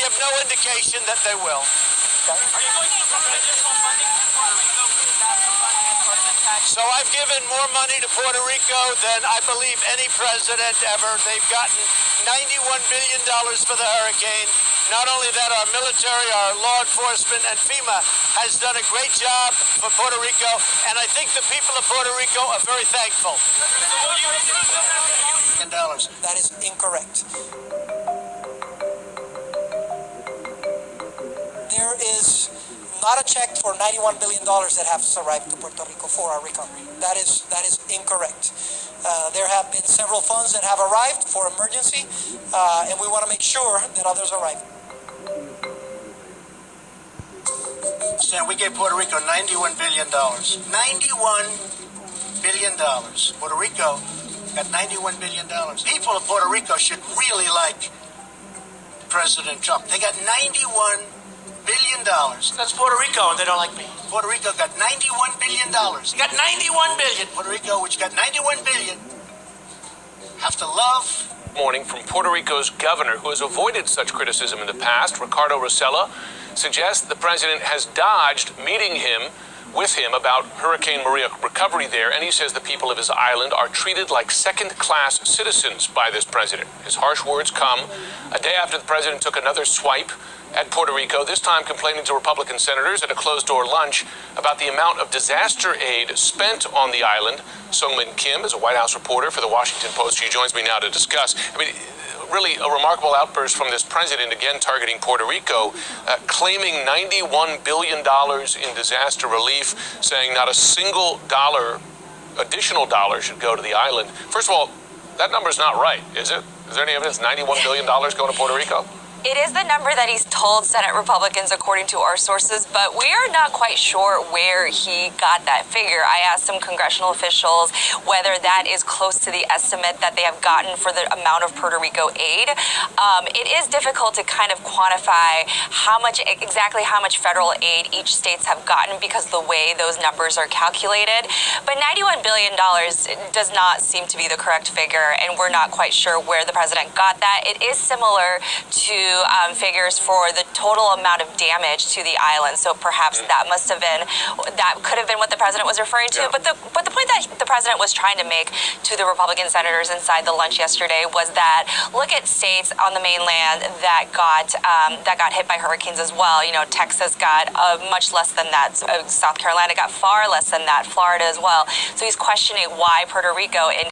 give no indication that they will. Okay. Are you going to provide additional funding to Puerto Rico for disaster funding as part of this package? So I've given more money to Puerto Rico than I believe any president ever. They've gotten $91 billion for the hurricane. Not only that, our military, our law enforcement, and FEMA has done a great job for Puerto Rico, and I think the people of Puerto Rico are very thankful. That is incorrect. There is not a check for $91 billion that has arrived to Puerto Rico for our recovery. That is incorrect. There have been several funds that have arrived for emergency, and we want to make sure that others arrive. Sam, we gave Puerto Rico $91 billion. $91 billion. Puerto Rico got $91 billion. People of Puerto Rico should really like President Trump. They got $91 billion. That's Puerto Rico, and they don't like me. Puerto Rico got $91 billion. You got $91 billion. Puerto Rico, which got $91 billion, have to love. Morning from Puerto Rico's governor, who has avoided such criticism in the past, Ricardo Rosella, suggests the president has dodged meeting with him about Hurricane Maria recovery there, and he says the people of his island are treated like second-class citizens by this president. His harsh words come a day after the president took another swipe at Puerto Rico, this time complaining to Republican senators at a closed-door lunch about the amount of disaster aid spent on the island. Sungmin Kim is a White House reporter for The Washington Post. She joins me now to discuss. Really a remarkable outburst from this president, again targeting Puerto Rico, claiming $91 billion in disaster relief, saying not a single additional dollar should go to the island. First of all, that number's not right, is it? Is there any evidence $91 billion going to Puerto Rico? It is the number that he's told Senate Republicans, according to our sources, but we are not quite sure where he got that figure. I asked some congressional officials whether that is close to the estimate that they have gotten for the amount of Puerto Rico aid. It is difficult to kind of quantify exactly how much federal aid each states have gotten because the way those numbers are calculated. But $91 billion does not seem to be the correct figure, and we're not quite sure where the president got that. It is similar to figures for the total amount of damage to the island. So perhaps that could have been what the president was referring to. Yeah. But the point that the president was trying to make to the Republican senators inside the lunch yesterday was that look at states on the mainland that got hit by hurricanes as well. You know, Texas got much less than that. South Carolina got far less than that. Florida as well. So he's questioning why Puerto Rico, in